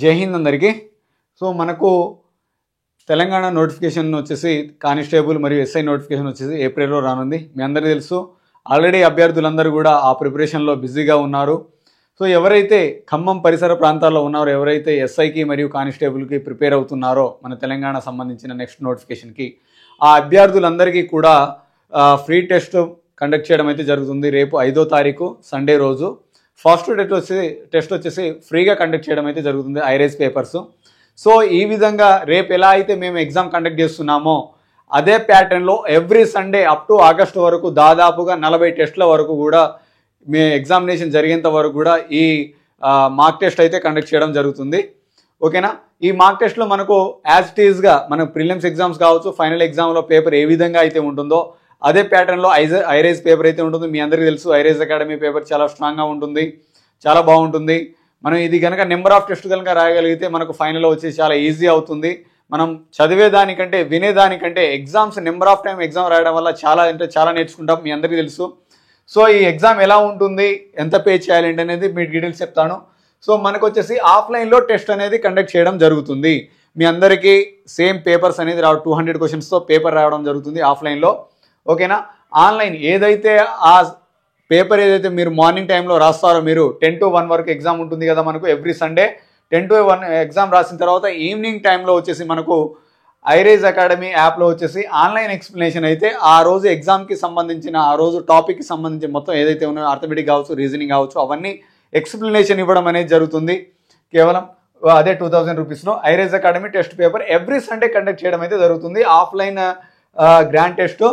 జై హింద్ అందరికీ. సో మనకు తెలంగాణ నోటిఫికేషన్ వచ్చేసి కానిస్టేబుల్ మరియు ఎస్ఐ నోటిఫికేషన్ వచ్చేసి ఏప్రిల్లో రానుంది. మీ అందరికీ తెలుసు. ఆల్రెడీ అభ్యర్థులందరూ కూడా ఆ ప్రిపరేషన్లో బిజీగా ఉన్నారు. సో ఎవరైతే ఖమ్మం పరిసర ప్రాంతాల్లో ఉన్నారో, ఎవరైతే ఎస్ఐకి మరియు కానిస్టేబుల్కి ప్రిపేర్ అవుతున్నారో మన తెలంగాణ సంబంధించిన నెక్స్ట్ నోటిఫికేషన్కి, ఆ అభ్యర్థులందరికీ కూడా ఫ్రీ టెస్ట్ కండక్ట్ చేయడం అయితే జరుగుతుంది. రేపు 5వ తారీఖు సండే రోజు ఫస్ట్ టెస్ట్ వచ్చేసి ఫ్రీగా కండక్ట్ చేయడం అయితే జరుగుతుంది, ఐరేజ్ పేపర్స్. సో ఈ విధంగా రేపు ఎలా అయితే మేము ఎగ్జామ్ కండక్ట్ చేస్తున్నామో అదే ప్యాటర్న్లో every Sunday up to August వరకు దాదాపుగా 40 టెస్ట్ల వరకు కూడా మీ ఎగ్జామినేషన్ జరిగేంత వరకు కూడా ఈ మార్క్ టెస్ట్ అయితే కండక్ట్ చేయడం జరుగుతుంది. ఓకేనా? ఈ మార్క్ టెస్ట్లో మనకు యాజ్ ఇట్ ఈజ్గా మనకు ప్రిలిమ్స్ ఎగ్జామ్స్ కావచ్చు, ఫైనల్ ఎగ్జామ్లో పేపర్ ఏ విధంగా అయితే ఉంటుందో అదే ప్యాటర్న్లో ఐరేజ్ పేపర్ అయితే ఉంటుంది. మీ అందరికీ తెలుసు, ఐరేజ్ అకాడమీ పేపర్ చాలా స్ట్రాంగ్గా ఉంటుంది, చాలా బాగుంటుంది. మనం ఇది కనుక నెంబర్ ఆఫ్ టెస్ట్ కనుక రాయగలిగితే మనకు ఫైనల్లో వచ్చి చాలా ఈజీ అవుతుంది. మనం చదివేదానికంటే వినేదానికంటే exams number of time exam రాయడం వల్ల చాలా నేర్చుకుంటాం. మీ అందరికీ తెలుసు. సో ఈ ఎగ్జామ్ ఎలా ఉంటుంది, ఎంత పే చేయాలి అనేది మీ డీటెయిల్స్ చెప్తాను. సో మనకు వచ్చేసి ఆఫ్లైన్లో టెస్ట్ అనేది కండక్ట్ చేయడం జరుగుతుంది. మీ అందరికీ సేమ్ పేపర్స్ అనేది 200 క్వశ్చన్స్తో పేపర్ రావడం జరుగుతుంది ఆఫ్లైన్లో. ఓకేనా? ఆన్లైన్ ఏదైతే ఆ పేపర్ ఏదైతే మీరు మార్నింగ్ టైంలో రాస్తారో, మీరు 10 to 1 వరకు ఎగ్జామ్ ఉంటుంది కదా మనకు ఎవ్రీ సండే. 10 to 1 ఎగ్జామ్ రాసిన తర్వాత ఈవినింగ్ టైంలో వచ్చేసి మనకు ఐరేజ్ అకాడమీ యాప్లో వచ్చేసి ఆన్లైన్ ఎక్స్ప్లెనేషన్ అయితే ఆ రోజు ఎగ్జామ్కి సంబంధించిన, ఆ రోజు టాపిక్కి సంబంధించిన మొత్తం ఏదైతే ఉన్నాయో అర్థమెటిక్ కావచ్చు, రీజనింగ్ కావచ్చు, అవన్నీ ఎక్స్ప్లెనేషన్ ఇవ్వడం అనేది జరుగుతుంది. కేవలం అదే 2000 రూపీస్లో ఐరేజ్ academy test paper every Sunday conduct చేయడం అయితే జరుగుతుంది. Offline grand test,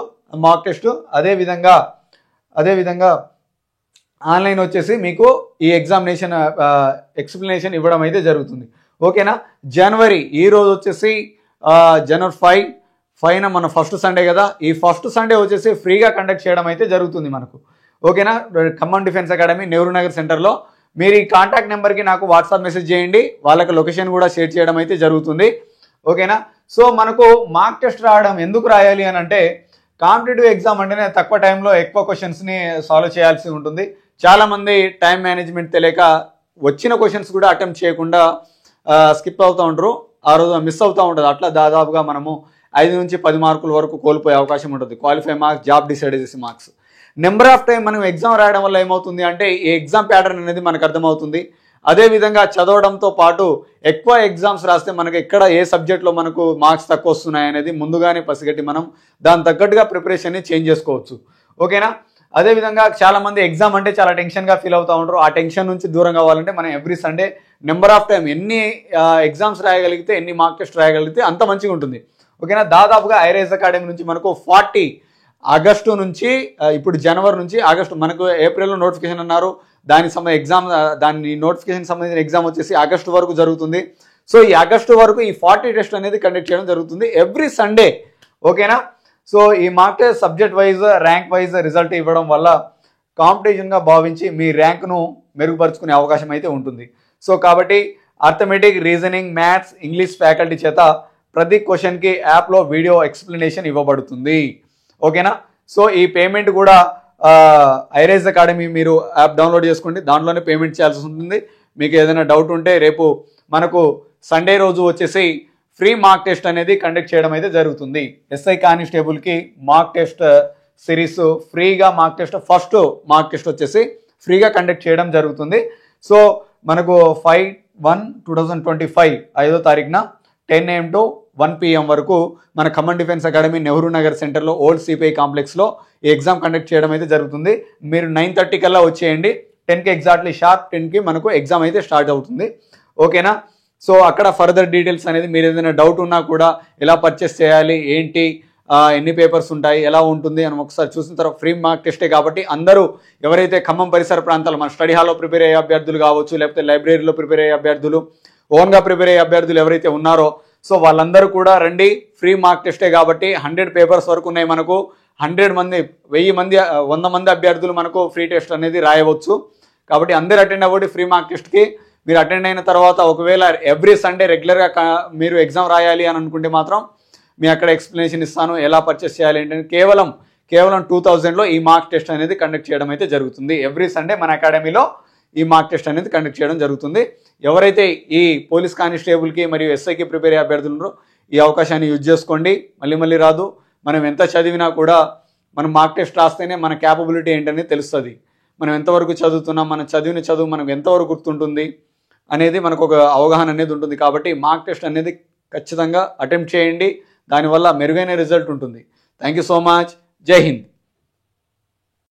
mock test, అదేవిధంగా ఆన్లైన్ వచ్చేసి మీకు ఈ ఎగ్జామినేషన్ ఎక్స్ప్లెనేషన్ ఇవ్వడం అయితే జరుగుతుంది. ఓకేనా? జనవరి ఈ రోజు వచ్చేసి జనవరి 5న మన ఫస్ట్ సండే కదా. ఈ ఫస్ట్ సండే వచ్చేసి ఫ్రీగా కండక్ట్ చేయడం అయితే జరుగుతుంది మనకు. ఓకేనా? ఖమ్మం డిఫెన్స్ అకాడమీ నెహ్రూ నగర్ సెంటర్లో. మీరు ఈ కాంటాక్ట్ నెంబర్కి నాకు వాట్సాప్ మెసేజ్ చేయండి, వాళ్ళకి లొకేషన్ కూడా షేర్ చేయడం అయితే జరుగుతుంది. ఓకేనా? సో మనకు మార్క్ టెస్ట్ రాయడం ఎందుకు రాయాలి అని అంటే, కాంపిటేటివ్ ఎగ్జామ్ అంటేనే తక్కువ టైంలో ఎక్కువ క్వశ్చన్స్ని సాల్వ్ చేయాల్సి ఉంటుంది. చాలామంది టైం మేనేజ్మెంట్ తెలియక వచ్చిన క్వశ్చన్స్ కూడా అటెంప్ట్ చేయకుండా స్కిప్ అవుతూ ఉంటారు, ఆ రోజు మిస్ అవుతూ ఉంటుంది. అట్లా దాదాపుగా మనము 5 నుంచి 10 మార్కుల వరకు కోల్పోయే అవకాశం ఉంటుంది. క్వాలిఫై మార్క్స్, జాబ్ డిసైడ్ చేసే మార్క్స్. నెంబర్ ఆఫ్ టైం మనం ఎగ్జామ్ రాయడం వల్ల ఏమవుతుంది అంటే, ఈ ఎగ్జామ్ ప్యాటర్న్ అనేది మనకు అర్థమవుతుంది. అదేవిధంగా చదవడంతో పాటు ఎక్కువ ఎగ్జామ్స్ రాస్తే మనకు ఎక్కడ ఏ సబ్జెక్ట్లో మనకు మార్క్స్ తక్కువ వస్తున్నాయి అనేది ముందుగానే పసిగట్టి మనం దాని తగ్గట్టుగా ప్రిపరేషన్ని చేంజ్ చేసుకోవచ్చు. ఓకేనా? అదేవిధంగా చాలామంది ఎగ్జామ్ అంటే చాలా టెన్షన్గా ఫీల్ అవుతూ ఉంటారు. ఆ టెన్షన్ నుంచి దూరం కావాలంటే మనం every Sunday number of time ఎన్ని ఎగ్జామ్స్ రాయగలిగితే, ఎన్ని మార్క్ టెస్ట్ రాయగలిగితే అంత మంచిగా ఉంటుంది. ఓకేనా? దాదాపుగా ఐరేజ్ అకాడమీ నుంచి మనకు 40 ఆగస్టు నుంచి, ఇప్పుడు జనవరి నుంచి ఆగస్టు, మనకు ఏప్రిల్లో నోటిఫికేషన్ అన్నారు. దాని నోటిఫికేషన్ సంబంధించిన ఎగ్జామ్ వచ్చేసి ఆగస్టు వరకు జరుగుతుంది. సో ఈ ఆగస్టు వరకు ఈ 40 టెస్ట్ అనేది కండక్ట్ చేయడం జరుగుతుంది ఎవ్రీ సండే. ఓకేనా? సో ఈ mark test subject wise, rank wise result ఇవ్వడం వల్ల కాంపిటీషన్గా భావించి మీ ర్యాంక్ను మెరుగుపరుచుకునే అవకాశం అయితే ఉంటుంది. సో కాబట్టి arithmetic, reasoning, maths, English faculty చేత ప్రతి క్వశ్చన్కి యాప్లో వీడియో ఎక్స్ప్లెనేషన్ ఇవ్వబడుతుంది. ఓకేనా? సో ఈ పేమెంట్ కూడా ఐరేజ్ అకాడమీ మీరు యాప్ డౌన్లోడ్ చేసుకోండి, దాంట్లోనే పేమెంట్ చేయాల్సి ఉంటుంది. మీకు ఏదైనా డౌట్ ఉంటే రేపు మనకు సండే రోజు వచ్చేసి ఫ్రీ మార్క్ టెస్ట్ అనేది కండక్ట్ చేయడం అయితే జరుగుతుంది. ఎస్ఐ కానిస్టేబుల్కి మార్క్ టెస్ట్ సిరీస్ ఫ్రీగా, mark test first mark test వచ్చేసి ఫ్రీగా కండక్ట్ చేయడం జరుగుతుంది. సో మనకు 5/1/2025 5వ తారీఖున 10 AM to 1 PM వరకు మన ఖమ్మం డిఫెన్స్ అకాడమీ నెహ్రూ నగర్ సెంటర్లో ఓల్డ్ సిపిఐ కాంప్లెక్స్లో ఈ ఎగ్జామ్ కండక్ట్ చేయడం అయితే జరుగుతుంది. మీరు 9:30 కల్లా వచ్చేయండి. 10కి ఎగ్జాక్ట్లీ షార్ప్ 10కి మనకు ఎగ్జామ్ అయితే స్టార్ట్ అవుతుంది. ఓకేనా? సో అక్కడ ఫర్దర్ డీటెయిల్స్ అనేది మీరు ఏదైనా డౌట్ ఉన్నా కూడా ఎలా పర్చేస్ చేయాలి, ఏంటి, ఎన్ని పేపర్స్ ఉంటాయి, ఎలా ఉంటుంది అని ఒకసారి చూసిన తర్వాత ఫ్రీ మార్క్ టెస్టే కాబట్టి అందరూ ఎవరైతే ఖమ్మం పరిసర ప్రాంతాలు మన స్టడీ హాల్లో ప్రిపేర్ అయ్యే అభ్యర్థులు కావచ్చు, లేకపోతే లైబ్రరీలో ప్రిపేర్ అయ్యే అభ్యర్థులు, ఓన్గా ప్రిపేర్ అయ్యే అభ్యర్థులు ఎవరైతే ఉన్నారో, సో వాళ్ళందరూ కూడా రండి. ఫ్రీ మార్క్ టెస్టే కాబట్టి 100 పేపర్స్ వరకు ఉన్నాయి మనకు. 100 మంది, 100 మంది అభ్యర్థులు మనకు ఫ్రీ టెస్ట్ అనేది రాయవచ్చు. కాబట్టి అందరూ అటెండ్ అవ్వండి ఫ్రీ మార్క్ టెస్ట్కి. మీరు అటెండ్ అయిన తర్వాత ఒకవేళ ఎవ్రీ సండే రెగ్యులర్గా మీరు ఎగ్జామ్ రాయాలి అని అనుకుంటే మాత్రం మీ అక్కడ ఎక్స్ప్లెనేషన్ ఇస్తాను, ఎలా పర్చేస్ చేయాలి ఏంటంటే. కేవలం 2000లో ఈ మార్క్ టెస్ట్ అనేది కండక్ట్ చేయడం అయితే జరుగుతుంది ఎవ్రీ సండే మన అకాడమీలో. ఈ మార్క్ టెస్ట్ అనేది కండక్ట్ చేయడం జరుగుతుంది. ఎవరైతే ఈ పోలీస్ కానిస్టేబుల్కి మరియు ఎస్ఐకి ప్రిపేర్ అయ్యే అభ్యర్థులు ఉన్నారో ఈ అవకాశాన్ని యూజ్ చేసుకోండి. మళ్ళీ రాదు. మనం ఎంత చదివినా కూడా మనం మార్క్ టెస్ట్ రాస్తేనే మన క్యాపబిలిటీ ఏంటనేది తెలుస్తుంది. మనం ఎంతవరకు చదువుతున్నాం, మనం చదివిన చదువు మనకు ఎంతవరకు గుర్తుంటుంది అనేది మనకు ఒక అవగాహన అనేది ఉంటుంది. కాబట్టి మార్క్ టెస్ట్ అనేది ఖచ్చితంగా అటెంప్ట్ చేయండి. దానివల్ల మెరుగైన రిజల్ట్ ఉంటుంది. Thank you so much. జై హింద్.